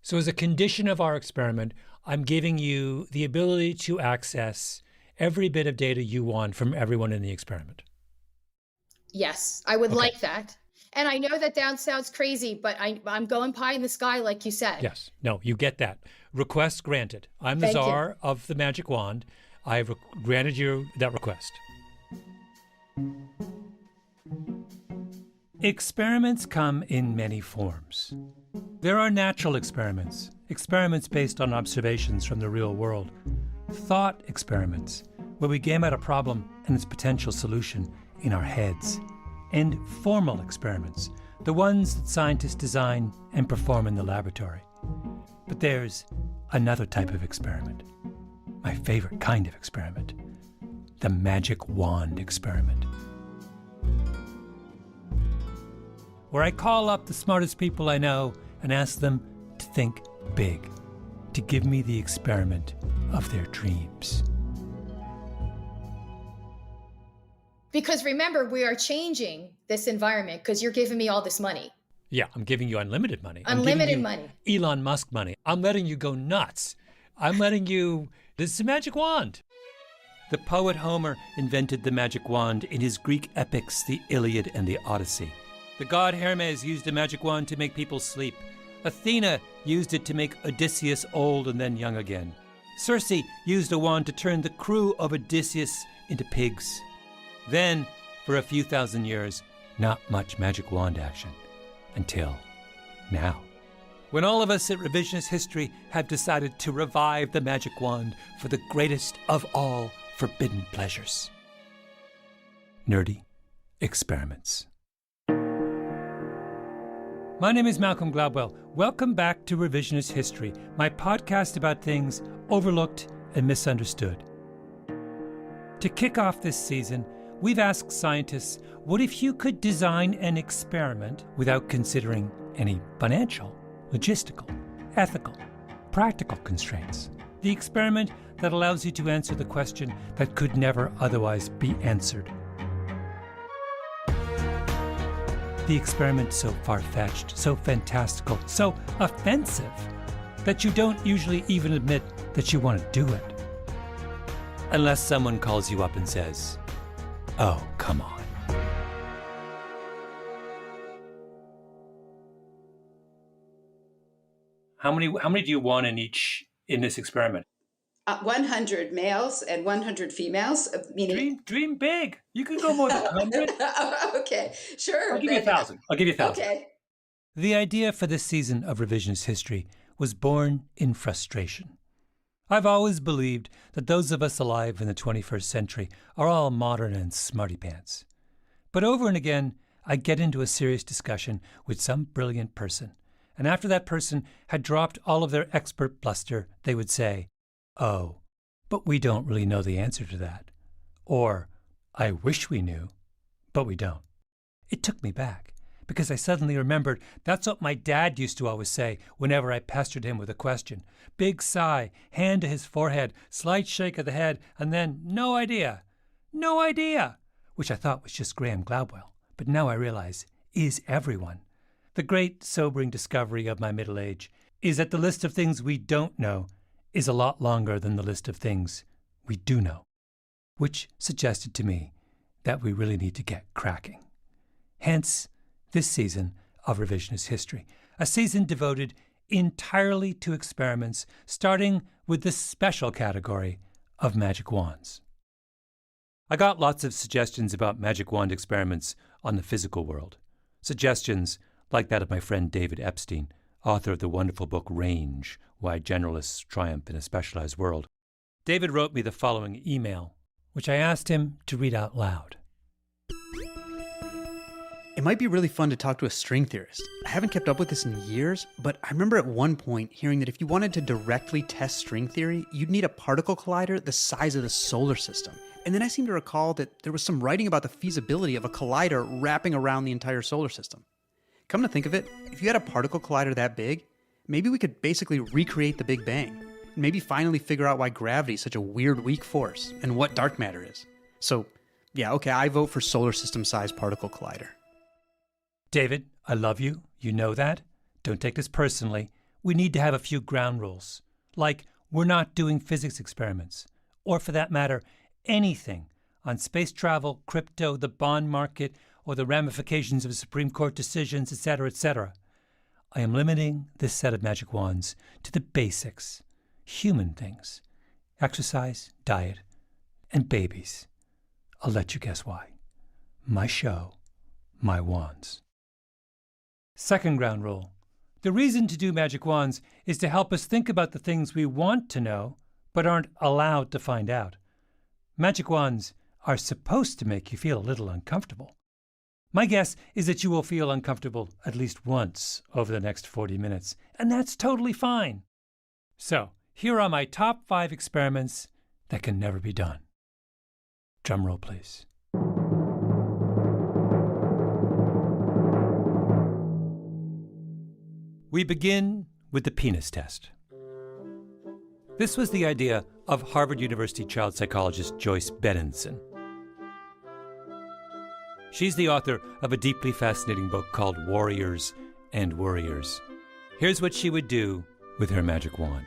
So as a condition of our experiment, I'm giving you the ability to access every bit of data you want from everyone in the experiment. Yes, I would like that. And I know that sounds crazy, but I'm going pie in the sky, like you said. Yes. No, you get that. Request granted. I'm the czar of the magic wand. I've granted you that request. Experiments come in many forms. There are natural experiments, experiments based on observations from the real world, thought experiments, where we game out a problem and its potential solution in our heads, and formal experiments, the ones that scientists design and perform in the laboratory. But there's another type of experiment, my favorite kind of experiment, the magic wand experiment, where I call up the smartest people I know and ask them to think big, to give me the experiment of their dreams. Because remember, we are changing this environment because you're giving me all this money. Yeah, I'm giving you unlimited money. Unlimited money. Elon Musk money. I'm letting you go nuts. I'm letting you, this is a magic wand. The poet Homer invented the magic wand in his Greek epics, the Iliad and the Odyssey. The god Hermes used a magic wand to make people sleep. Athena used it to make Odysseus old and then young again. Circe used a wand to turn the crew of Odysseus into pigs. Then, for a few thousand years, not much magic wand action. Until now, when all of us at Revisionist History have decided to revive the magic wand for the greatest of all forbidden pleasures. Nerdy experiments. My name is Malcolm Gladwell. Welcome back to Revisionist History, my podcast about things overlooked and misunderstood. To kick off this season, we've asked scientists, what if you could design an experiment without considering any financial, logistical, ethical, practical constraints? The experiment that allows you to answer the question that could never otherwise be answered. The experiment so far-fetched, so fantastical, so offensive that you don't usually even admit that you want to do it. Unless someone calls you up and says, "Oh, come on." How many do you want in this experiment? 100 males and 100 females. Meaning... Dream big. You can go more than 100. Okay, sure. I'll give you 1,000. Okay. The idea for this season of Revisionist History was born in frustration. I've always believed that those of us alive in the 21st century are all modern and smarty pants. But over and again, I get into a serious discussion with some brilliant person, and after that person had dropped all of their expert bluster, they would say, "Oh, but we don't really know the answer to that." Or, "I wish we knew, but we don't." It took me back, because I suddenly remembered that's what my dad used to always say whenever I pestered him with a question. Big sigh, hand to his forehead, slight shake of the head, and then, "No idea, which I thought was just Graham Gladwell, but now I realize is everyone. The great sobering discovery of my middle age is that the list of things we don't know is a lot longer than the list of things we do know, which suggested to me that we really need to get cracking. Hence, this season of Revisionist History, a season devoted entirely to experiments, starting with the special category of magic wands. I got lots of suggestions about magic wand experiments on the physical world. Suggestions like that of my friend David Epstein, author of the wonderful book Range, Why Generalists Triumph in a Specialized World. David wrote me the following email, which I asked him to read out loud. It might be really fun to talk to a string theorist. I haven't kept up with this in years, but I remember at one point hearing that if you wanted to directly test string theory, you'd need a particle collider the size of the solar system. And then I seem to recall that there was some writing about the feasibility of a collider wrapping around the entire solar system. Come to think of it, if you had a particle collider that big, maybe we could basically recreate the Big Bang, and maybe finally figure out why gravity is such a weird weak force, and what dark matter is. So, yeah, okay, I vote for solar system-sized particle collider. David, I love you. You know that. Don't take this personally. we need to have a few ground rules, like we're not doing physics experiments, or for that matter, anything on space travel, crypto, the bond market, or the ramifications of Supreme Court decisions, etc., etc. I am limiting this set of magic wands to the basics, human things: exercise, diet, and babies. I'll let you guess why. My show, my wands. Second ground rule. The reason to do magic wands is to help us think about the things we want to know but aren't allowed to find out. Magic wands are supposed to make you feel a little uncomfortable. My guess is that you will feel uncomfortable at least once over the next 40 minutes, and that's totally fine. So, here are my top 5 experiments that can never be done. Drum roll, please. We begin with the penis test. This was the idea of Harvard University child psychologist Joyce Benenson. She's the author of a deeply fascinating book called Warriors and Worriers. Here's what she would do with her magic wand.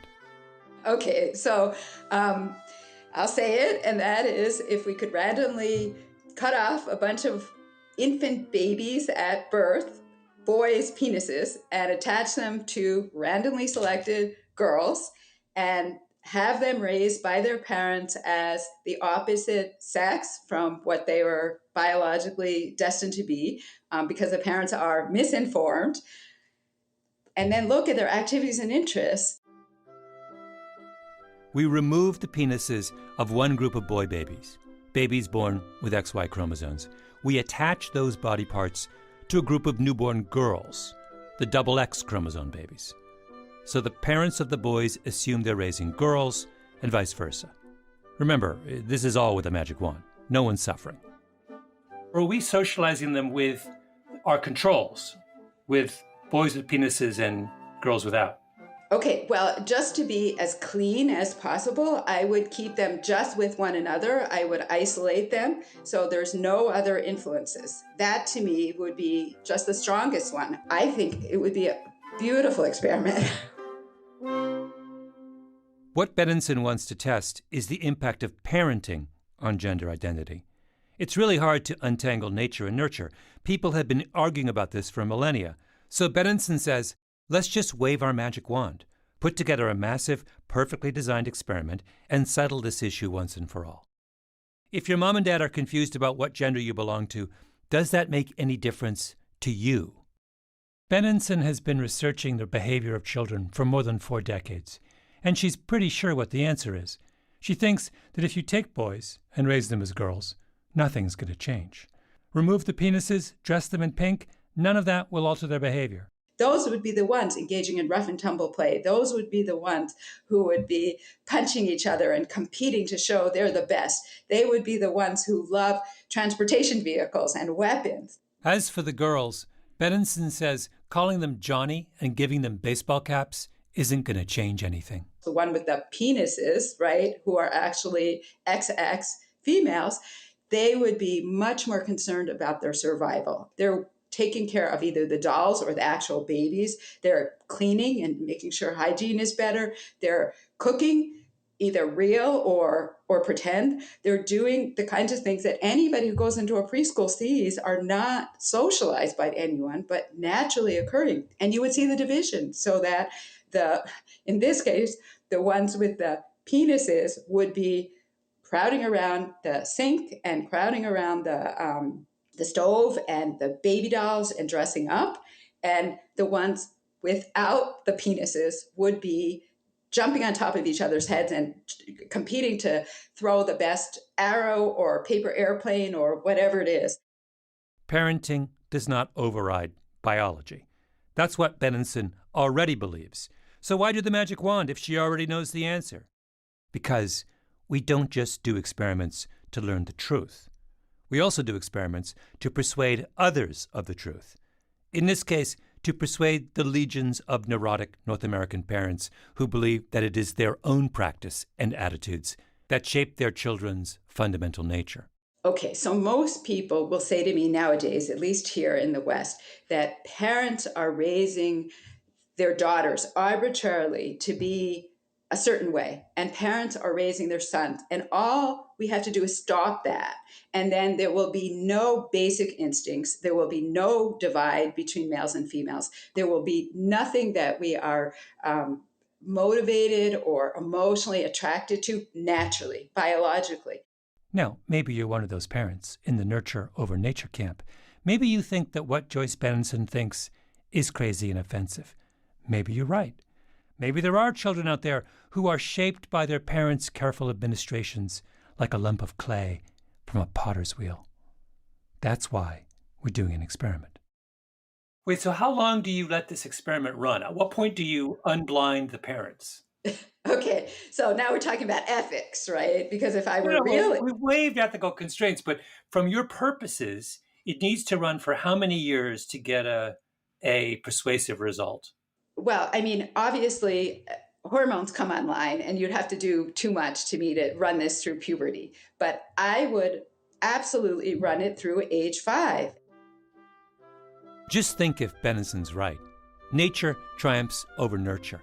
Okay, so I'll say it, and that is if we could randomly cut off a bunch of infant babies at birth, boys' penises, and attach them to randomly selected girls and have them raised by their parents as the opposite sex from what they were biologically destined to be, because the parents are misinformed, and then look at their activities and interests. We removed the penises of one group of boy babies, babies born with XY chromosomes. We attached those body parts to a group of newborn girls, the double X chromosome babies. So the parents of the boys assume they're raising girls and vice versa. Remember, this is all with a magic wand. No one's suffering. Or are we socializing them with our controls, with boys with penises and girls without? Okay, well, just to be as clean as possible, I would keep them just with one another. I would isolate them so there's no other influences. That to me would be just the strongest one. I think it would be a beautiful experiment. What Benenson wants to test is the impact of parenting on gender identity. It's really hard to untangle nature and nurture. People have been arguing about this for millennia. So Benenson says, let's just wave our magic wand, put together a massive, perfectly designed experiment, and settle this issue once and for all. If your mom and dad are confused about what gender you belong to, does that make any difference to you? Benenson has been researching the behavior of children for more than 4 decades, and she's pretty sure what the answer is. She thinks that if you take boys and raise them as girls, nothing's going to change. Remove the penises, dress them in pink, none of that will alter their behavior. Those would be the ones engaging in rough and tumble play. Those would be the ones who would be punching each other and competing to show they're the best. They would be the ones who love transportation vehicles and weapons. As for the girls, Benenson says calling them Johnny and giving them baseball caps isn't going to change anything. The one with the penises, right, who are actually XX females, they would be much more concerned about their survival. They're taking care of either the dolls or the actual babies. They're cleaning and making sure hygiene is better. They're cooking, either real or pretend. They're doing the kinds of things that anybody who goes into a preschool sees are not socialized by anyone, but naturally occurring. And you would see the division so that in this case, the ones with the penises would be crowding around the sink and crowding around the stove and the baby dolls and dressing up. And the ones without the penises would be jumping on top of each other's heads and competing to throw the best arrow or paper airplane or whatever it is. Parenting does not override biology. That's what Benenson already believes. So why do the magic wand if she already knows the answer? Because we don't just do experiments to learn the truth. We also do experiments to persuade others of the truth. In this case, to persuade the legions of neurotic North American parents who believe that it is their own practice and attitudes that shape their children's fundamental nature. Okay, so most people will say to me nowadays, at least here in the West, that parents are raising their daughters arbitrarily to be a certain way, and parents are raising their sons, and all we have to do is stop that, and then there will be no basic instincts, there will be no divide between males and females, there will be nothing that we are motivated or emotionally attracted to naturally, biologically. Now, maybe you're one of those parents in the nurture over nature camp. Maybe you think that what Joyce Benenson thinks is crazy and offensive. Maybe you're right. Maybe there are children out there who are shaped by their parents' careful administrations like a lump of clay from a potter's wheel. That's why we're doing an experiment. Wait, so how long do you let this experiment run? At what point do you unblind the parents? Okay, so now we're talking about ethics, right? Because if I were really... We've waived ethical constraints, but from your purposes, it needs to run for how many years to get a persuasive result? Well, I mean, obviously, hormones come online, and you'd have to do too much to me to run this through puberty. But I would absolutely run it through age 5. Just think if Benenson's right. Nature triumphs over nurture.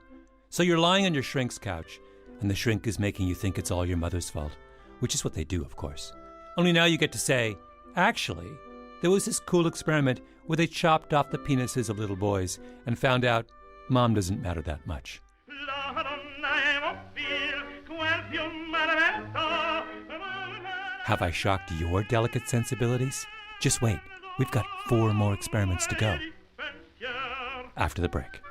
So you're lying on your shrink's couch, and the shrink is making you think it's all your mother's fault, which is what they do, of course. Only now you get to say, actually, there was this cool experiment where they chopped off the penises of little boys and found out mom doesn't matter that much. Have I shocked your delicate sensibilities? Just wait. We've got 4 more experiments to go. After the break.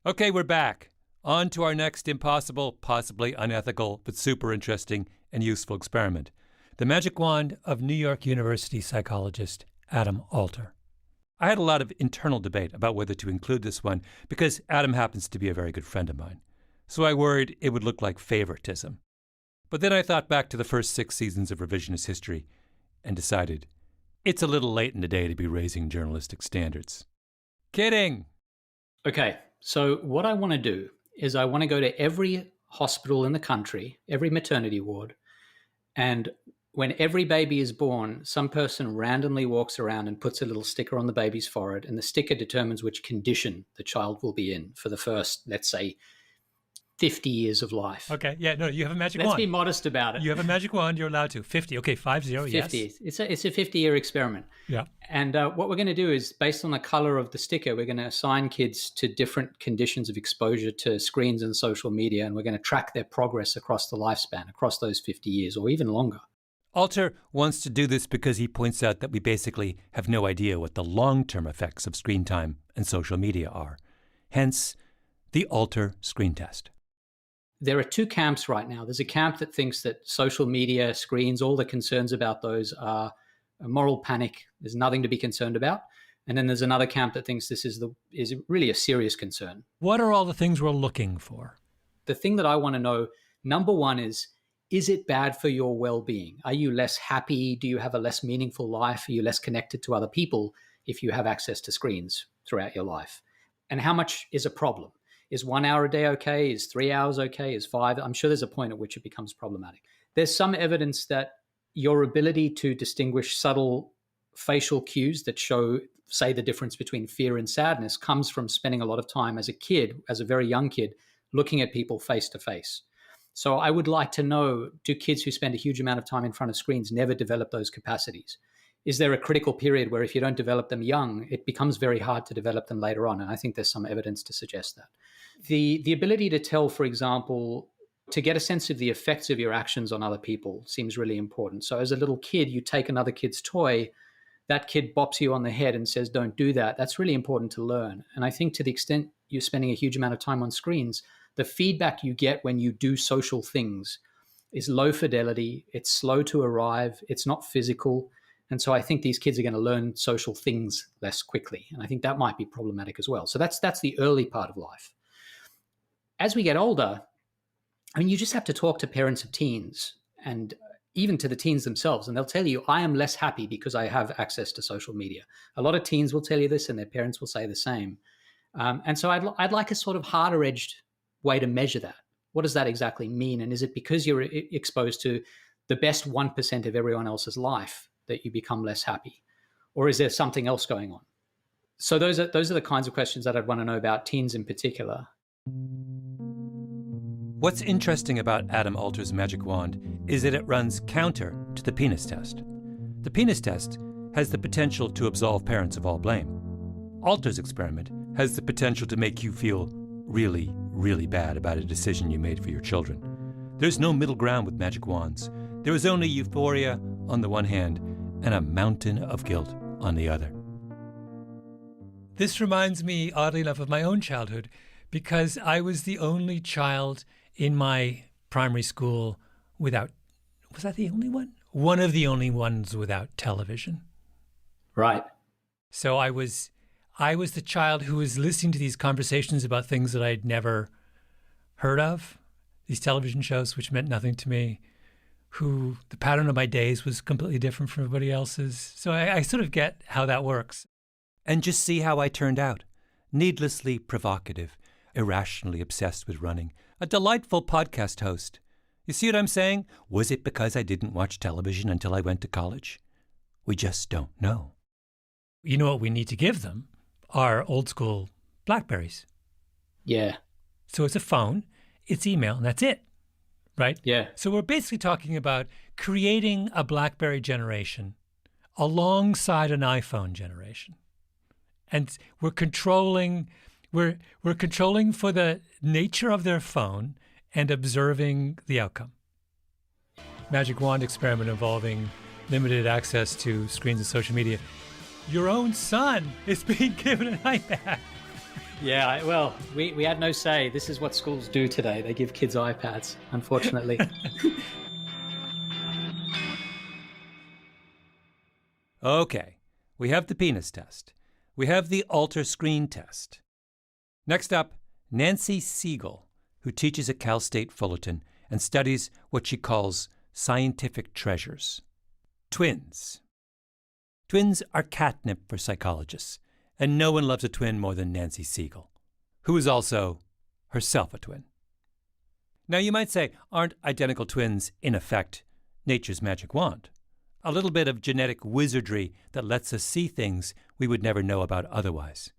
Okay, we're back. On to our next impossible, possibly unethical, but super interesting and useful experiment. The magic wand of New York University psychologist Adam Alter. I had a lot of internal debate about whether to include this one because Adam happens to be a very good friend of mine. So I worried it would look like favoritism. But then I thought back to the first 6 seasons of Revisionist History and decided it's a little late in the day to be raising journalistic standards. Kidding! Okay, so what I want to do is I want to go to every hospital in the country, every maternity ward, and when every baby is born, some person randomly walks around and puts a little sticker on the baby's forehead, and the sticker determines which condition the child will be in for the first, let's say, 50 years of life. Okay, yeah, no, you have a magic wand. Let's be modest about it. You have a magic wand, you're allowed to. 50, okay, 50, 50. Yes. It's a 50-year experiment. Yeah. And what we're going to do is, based on the color of the sticker, we're going to assign kids to different conditions of exposure to screens and social media, and we're going to track their progress across the lifespan, across those 50 years or even longer. Alter wants to do this because he points out that we basically have no idea what the long-term effects of screen time and social media are. Hence, the Alter screen test. There are 2 camps right now. There's a camp that thinks that social media, screens, all the concerns about those are a moral panic. There's nothing to be concerned about. And then there's another camp that thinks this is really a serious concern. What are all the things we're looking for? The thing that I want to know, number one is it bad for your well-being? Are you less happy? Do you have a less meaningful life? Are you less connected to other people if you have access to screens throughout your life? And how much is a problem? Is 1 hour a day okay? Is 3 hours okay? Is 5? I'm sure there's a point at which it becomes problematic. There's some evidence that your ability to distinguish subtle facial cues that show, say, the difference between fear and sadness comes from spending a lot of time as a kid, as a very young kid, looking at people face to face. So I would like to know, do kids who spend a huge amount of time in front of screens never develop those capacities? Is there a critical period where if you don't develop them young, it becomes very hard to develop them later on? And I think there's some evidence to suggest that. The ability to tell, for example, to get a sense of the effects of your actions on other people seems really important. So as a little kid, you take another kid's toy, that kid bops you on the head and says, don't do that. That's really important to learn. And I think to the extent you're spending a huge amount of time on screens, the feedback you get when you do social things is low fidelity, it's slow to arrive, it's not physical. And so I think these kids are going to learn social things less quickly. And I think that might be problematic as well. So that's the early part of life. As we get older, I mean, you just have to talk to parents of teens. And even to the teens themselves. And they'll tell you, I am less happy because I have access to social media. A lot of teens will tell you this, and their parents will say the same. And so I'd like a sort of harder-edged way to measure that. What does that exactly mean? And is it because you're exposed to the best 1% of everyone else's life that you become less happy? Or is there something else going on? So those are the kinds of questions that I'd want to know about teens in particular. What's interesting about Adam Alter's magic wand is that it runs counter to the penis test. The penis test has the potential to absolve parents of all blame. Alter's experiment has the potential to make you feel really, really bad about a decision you made for your children. There's no middle ground with magic wands. There is only euphoria on the one hand and a mountain of guilt on the other. This reminds me, oddly enough, of my own childhood, because I was the only child in my primary school without, was I the only one? One of the only ones without television. Right. So I was the child who was listening to these conversations about things that I'd never heard of, these television shows which meant nothing to me, who the pattern of my days was completely different from everybody else's. So I sort of get how that works. And just see how I turned out. Needlessly provocative, irrationally obsessed with running, a delightful podcast host. You see what I'm saying? Was it because I didn't watch television until I went to college? We just don't know. You know what we need to give them? Are old school Blackberries. Yeah. So it's a phone, it's email, and that's it, right? Yeah. So we're basically talking about creating a Blackberry generation alongside an iPhone generation. And we're controlling for the nature of their phone and observing the outcome. Magic wand experiment involving limited access to screens and social media. Your own son is being given an iPad. Yeah, well, we had no say. This is what schools do today. They give kids iPads, unfortunately. Okay, we have the penis test. We have the Alter screen test. Next up, Nancy Siegel, who teaches at Cal State Fullerton and studies what she calls scientific treasures. Twins. Twins are catnip for psychologists, and no one loves a twin more than Nancy Siegel, who is also herself a twin. Now you might say, aren't identical twins, in effect, nature's magic wand? A little bit of genetic wizardry that lets us see things we would never know about otherwise.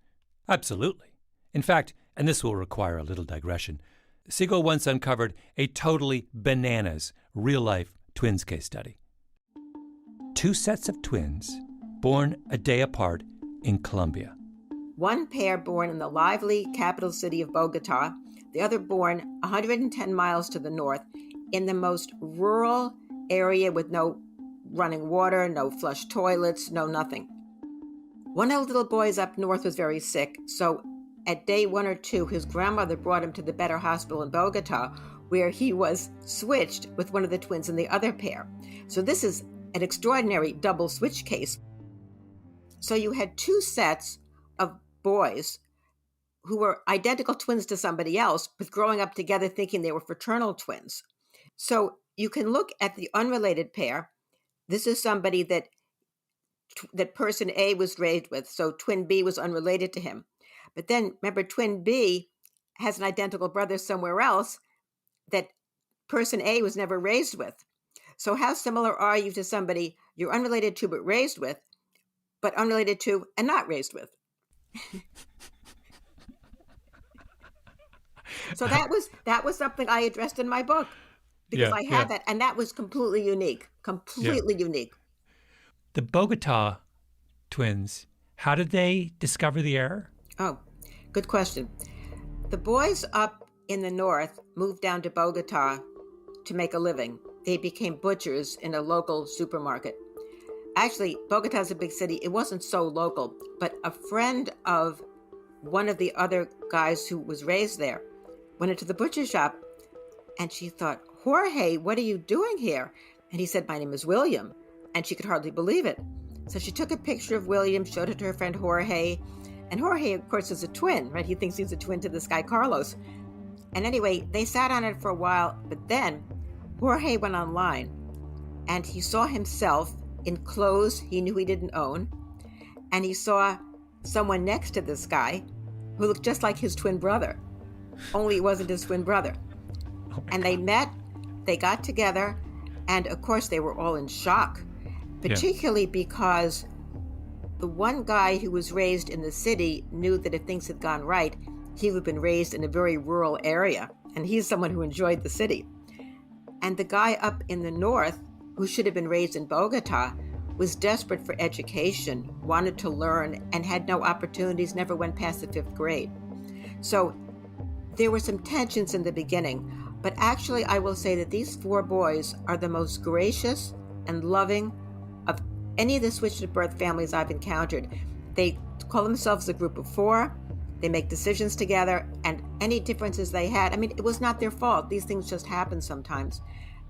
Absolutely. In fact, and this will require a little digression, Siegel once uncovered a totally bananas real-life twins case study. Two sets of twins born a day apart in Colombia. One pair born in the lively capital city of Bogota, the other born 110 miles to the north in the most rural area with no running water, no flush toilets, no nothing. One of the little boys up north was very sick, so at day 1 or 2, his grandmother brought him to the better hospital in Bogota, where he was switched with one of the twins in the other pair. So this is an extraordinary double switch case. So you had two sets of boys who were identical twins to somebody else, but growing up together thinking they were fraternal twins. So you can look at the unrelated pair. This is somebody that person A was raised with, so twin B was unrelated to him. But then remember, twin B has an identical brother somewhere else that person A was never raised with. So how similar are you to somebody you're unrelated to but raised with, but unrelated to and not raised with? So that was something I addressed in my book, because I had that, and that was completely unique. Unique. The Bogota twins, how did they discover the error? Oh, good question. The boys up in the north moved down to Bogota to make a living. They became butchers in a local supermarket. Actually, Bogota's a big city. It wasn't so local, but a friend of one of the other guys who was raised there went into the butcher shop, and she thought, Jorge, what are you doing here? And he said, my name is William. And she could hardly believe it. So she took a picture of William, showed it to her friend Jorge. And Jorge, of course, is a twin, right? He thinks he's a twin to this guy, Carlos. And anyway, they sat on it for a while, but then Jorge went online and he saw himself in clothes he knew he didn't own, and he saw someone next to this guy who looked just like his twin brother, only it wasn't his twin brother. And they met, they got together, and of course they were all in shock, particularly because the one guy who was raised in the city knew that if things had gone right, he would have been raised in a very rural area, and he's someone who enjoyed the city. And the guy up in the north, who should have been raised in Bogota, was desperate for education, wanted to learn, and had no opportunities, never went past the 5th grade. So there were some tensions in the beginning, but actually I will say that these 4 boys are the most gracious and loving of any of the switched at birth families I've encountered. They call themselves a group of 4. They make decisions together, and any differences they had, I mean, it was not their fault. These things just happen sometimes.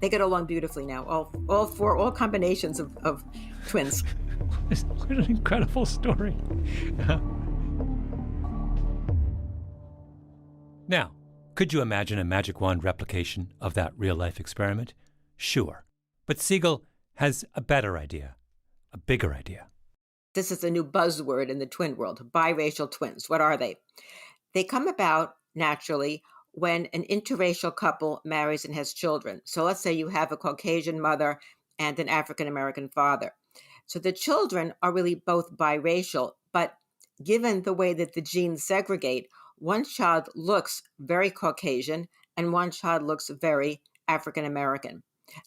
They get along beautifully now, all 4, all combinations of twins. What an incredible story. Now, could you imagine a magic wand replication of that real-life experiment? Sure. But Siegel has a better idea, a bigger idea. This is a new buzzword in the twin world, biracial twins. What are they? They come about naturally when an interracial couple marries and has children. So let's say you have a Caucasian mother and an African-American father. So the children are really both biracial, but given the way that the genes segregate, one child looks very Caucasian and one child looks very African-American.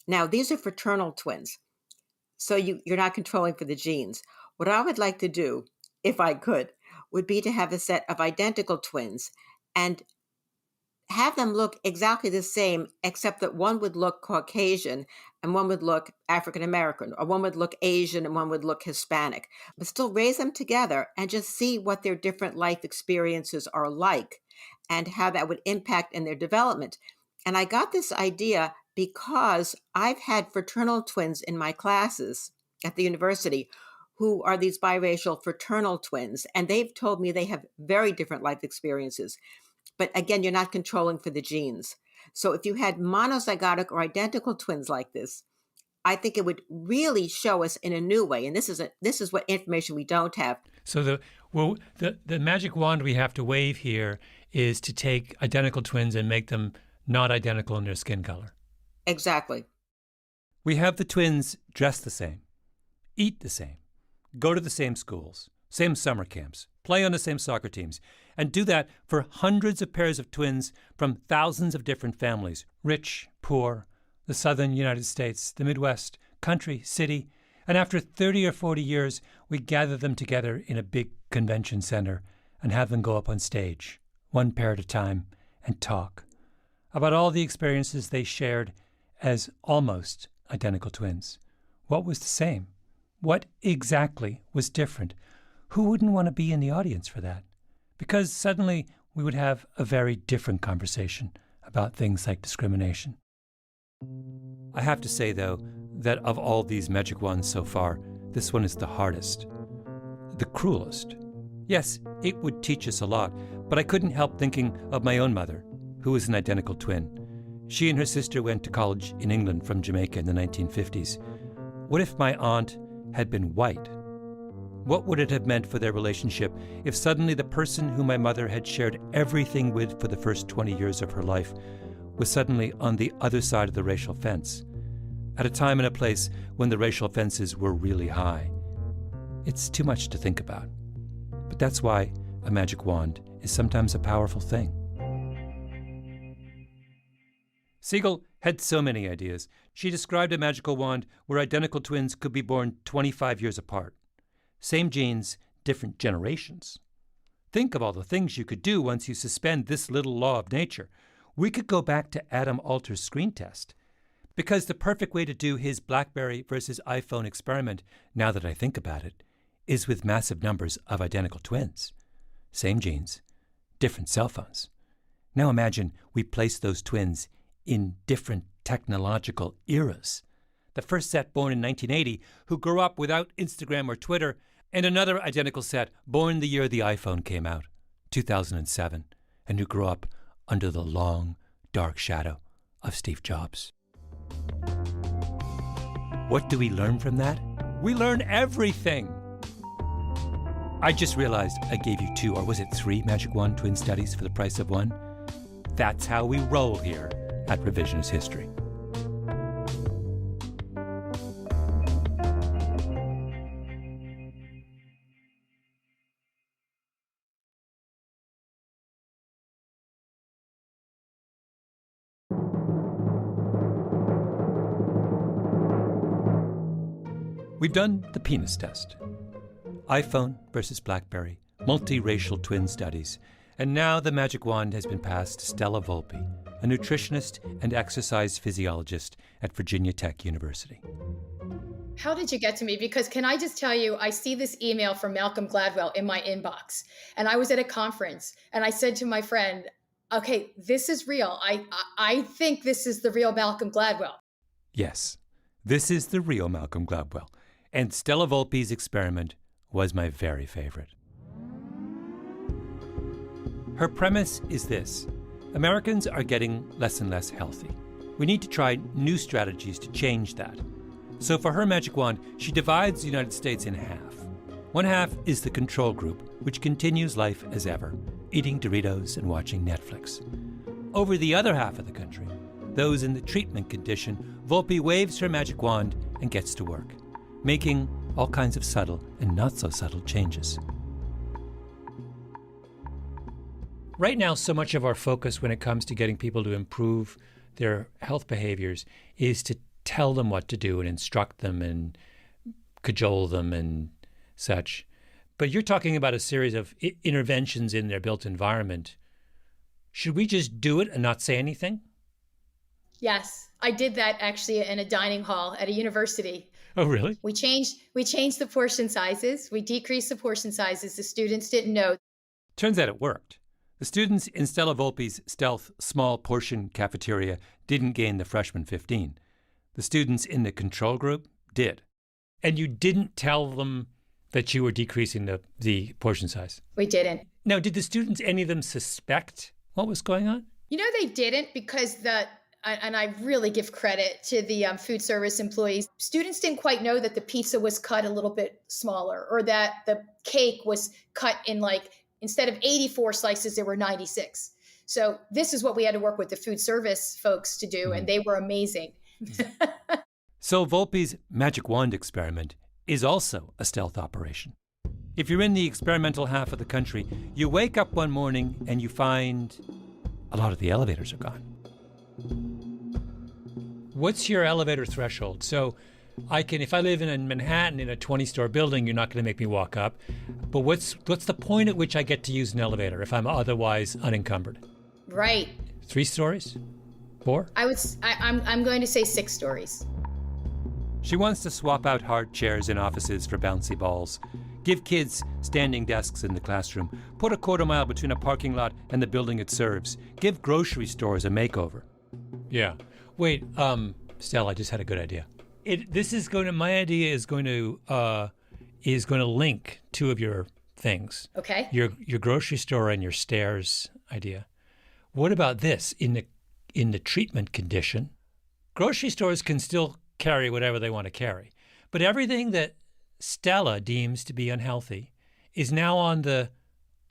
Now, these are fraternal twins, so you're not controlling for the genes. What I would like to do, if I could, would be to have a set of identical twins and have them look exactly the same, except that one would look Caucasian and one would look African-American, or one would look Asian and one would look Hispanic, but still raise them together and just see what their different life experiences are like and how that would impact in their development. And I got this idea because I've had fraternal twins in my classes at the university who are these biracial fraternal twins, and they've told me they have very different life experiences. But again, you're not controlling for the genes. So if you had monozygotic or identical twins like this, I think it would really show us in a new way. And this is what information we don't have. So the magic wand we have to wave here is to take identical twins and make them not identical in their skin color. Exactly. We have the twins dress the same, eat the same, go to the same schools, same summer camps, play on the same soccer teams, and do that for hundreds of pairs of twins from thousands of different families, rich, poor, the southern United States, the Midwest, country, city, and after 30 or 40 years, we gather them together in a big convention center and have them go up on stage, one pair at a time, and talk about all the experiences they shared as almost identical twins. What was the same? What exactly was different? Who wouldn't want to be in the audience for that? Because suddenly we would have a very different conversation about things like discrimination. I have to say, though, that of all these magic wands so far, this one is the hardest, the cruelest. Yes, it would teach us a lot, but I couldn't help thinking of my own mother, who was an identical twin. She and her sister went to college in England from Jamaica in the 1950s. What if my aunt had been white? What would it have meant for their relationship if suddenly the person whom my mother had shared everything with for the first 20 years of her life was suddenly on the other side of the racial fence, at a time and a place when the racial fences were really high? It's too much to think about. But that's why a magic wand is sometimes a powerful thing. Siegel had so many ideas. She described a magical wand where identical twins could be born 25 years apart. Same genes, different generations. Think of all the things you could do once you suspend this little law of nature. We could go back to Adam Alter's screen test. Because the perfect way to do his BlackBerry versus iPhone experiment, now that I think about it, is with massive numbers of identical twins. Same genes, different cell phones. Now imagine we place those twins in different technological eras. The first set born in 1980 who grew up without Instagram or Twitter, and another identical set born the year the iPhone came out, 2007, and who grew up under the long, dark shadow of Steve Jobs. What do we learn from that? We learn everything. I just realized I gave you 2, or was it 3 Magic Wand twin studies for the price of 1? That's how we roll here at Revisionist History. We've done the penis test, iPhone versus BlackBerry, multiracial twin studies, and now the magic wand has been passed to Stella Volpe, a nutritionist and exercise physiologist at Virginia Tech University. How did you get to me? Because can I just tell you, I see this email from Malcolm Gladwell in my inbox, and I was at a conference, and I said to my friend, okay, this is real. I think this is the real Malcolm Gladwell. Yes, this is the real Malcolm Gladwell. And Stella Volpe's experiment was my very favorite. Her premise is this: Americans are getting less and less healthy. We need to try new strategies to change that. So for her magic wand, she divides the United States in half. One half is the control group, which continues life as ever, eating Doritos and watching Netflix. Over the other half of the country, those in the treatment condition, Volpe waves her magic wand and gets to work, making all kinds of subtle and not so subtle changes. Right now, so much of our focus when it comes to getting people to improve their health behaviors is to tell them what to do and instruct them and cajole them and such. But you're talking about a series of interventions in their built environment. Should we just do it and not say anything? Yes, I did that actually in a dining hall at a university. Oh, really? We changed the portion sizes. We decreased the portion sizes. The students didn't know. Turns out it worked. The students in Stella Volpe's stealth small portion cafeteria didn't gain the freshman 15. The students in the control group did. And you didn't tell them that you were decreasing the portion size? We didn't. Now, did the students, any of them, suspect what was going on? You know, they didn't, because and I really give credit to the food service employees. Students didn't quite know that the pizza was cut a little bit smaller, or that the cake was cut in, like, instead of 84 slices, there were 96. So this is what we had to work with the food service folks to do, and they were amazing. So Volpe's magic wand experiment is also a stealth operation. If you're in the experimental half of the country, you wake up one morning and you find a lot of the elevators are gone. What's your elevator threshold? So if I live in Manhattan in a 20-store building, you're not going to make me walk up. But what's the point at which I get to use an elevator if I'm otherwise unencumbered? Right. 3 stories? 4? I'm going to say 6 stories. She wants to swap out hard chairs in offices for bouncy balls, give kids standing desks in the classroom, put a quarter mile between a parking lot and the building it serves, give grocery stores a makeover. Yeah. Wait, Stella, I just had a good idea. My idea is going to link 2 of your things. Okay. Your grocery store and your stairs idea. What about this? In the treatment condition, grocery stores can still carry whatever they want to carry, but everything that Stella deems to be unhealthy is now on a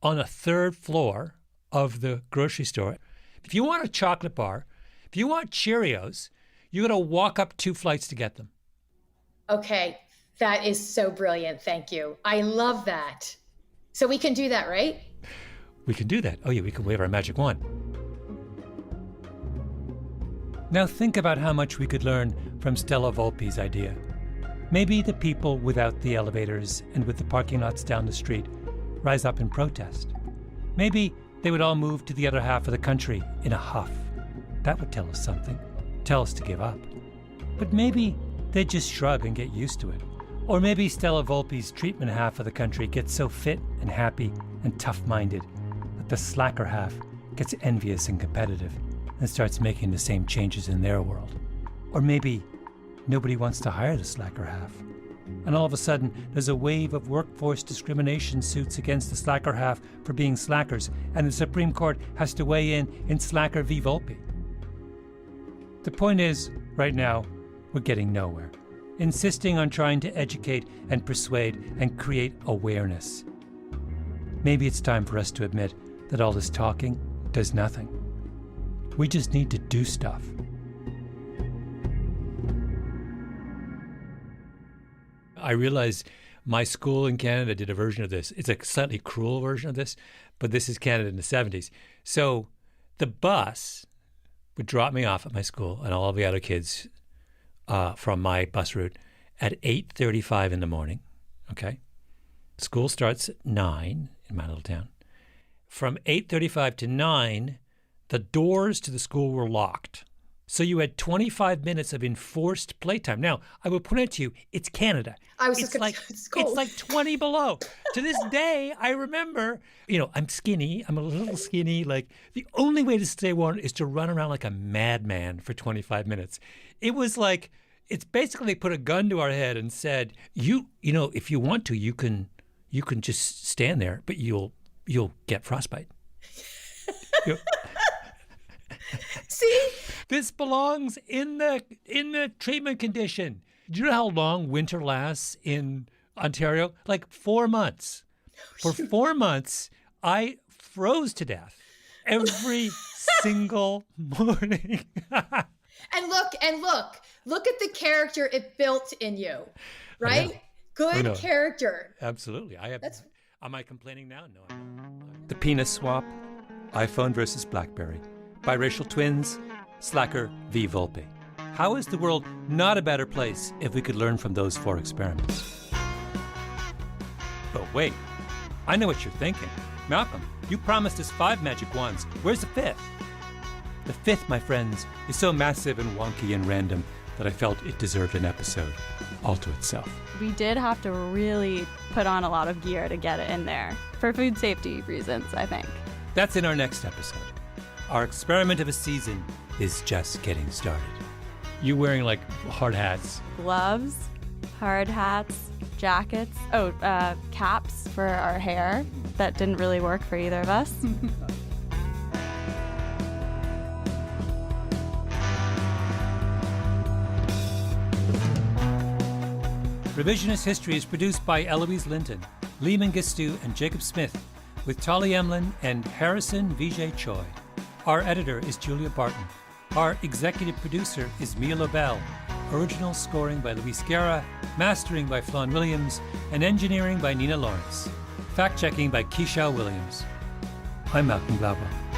3rd floor of the grocery store. If you want a chocolate bar, if you want Cheerios, you got to walk up 2 flights to get them. Okay, that is so brilliant. Thank you. I love that. So we can do that, right? We can do that. Oh yeah, we can wave our magic wand. Now think about how much we could learn from Stella Volpe's idea. Maybe the people without the elevators and with the parking lots down the street rise up in protest. Maybe they would all move to the other half of the country in a huff. That would tell us something, tell us to give up. But maybe they'd just shrug and get used to it. Or maybe Stella Volpe's treatment half of the country gets so fit and happy and tough-minded that the slacker half gets envious and competitive and starts making the same changes in their world. Or maybe nobody wants to hire the slacker half. And all of a sudden, there's a wave of workforce discrimination suits against the slacker half for being slackers, and the Supreme Court has to weigh in Slacker v. Volpe. The point is, right now, we're getting nowhere. insisting on trying to educate and persuade and create awareness. Maybe it's time for us to admit that all this talking does nothing. We just need to do stuff. I realize my school in Canada did a version of this. It's a slightly cruel version of this, but this is Canada in the 70s. So the bus would drop me off at my school and all of the other kids from my bus route at 8:35 in the morning, okay? School starts at 9 in my little town. From 8:35 to 9, the doors to the school were locked. So you had 25 minutes of enforced playtime. Now, I will point out to you, it's Canada. I was just going to say, it's cold. It's like 20 below. To this day, I remember, I'm skinny. I'm a little skinny. Like, the only way to stay warm is to run around like a madman for 25 minutes. It was like, it's basically put a gun to our head and said, if you want to, you can just stand there, but you'll get frostbite. See? This belongs in the treatment condition. Do you know how long winter lasts in Ontario? Like 4 months. For 4 months, I froze to death every single morning. And look at the character it built in you, right? Good character. Absolutely. Am I complaining now? No, I'm not. The Penis Swap, iPhone versus BlackBerry, Biracial Twins, Slacker v. Volpe. How is the world not a better place if we could learn from those 4 experiments? But wait, I know what you're thinking. Malcolm, you promised us 5 magic wands. Where's the 5th? The 5th, my friends, is so massive and wonky and random that I felt it deserved an episode all to itself. We did have to really put on a lot of gear to get it in there, for food safety reasons, I think. That's in our next episode. Our experiment of a season is just getting started. You wearing like hard hats? Gloves, hard hats, jackets, caps for our hair. That didn't really work for either of us. Revisionist History is produced by Eloise Linton, Lee Mengistu, and Jacob Smith, with Tali Emlin and Harrison Vijay Choi. Our editor is Julia Barton. Our executive producer is Mia Lobel. Original scoring by Luis Guerra, mastering by Flawn Williams, and engineering by Nina Lawrence. Fact-checking by Keisha Williams. I'm Malcolm Gladwell.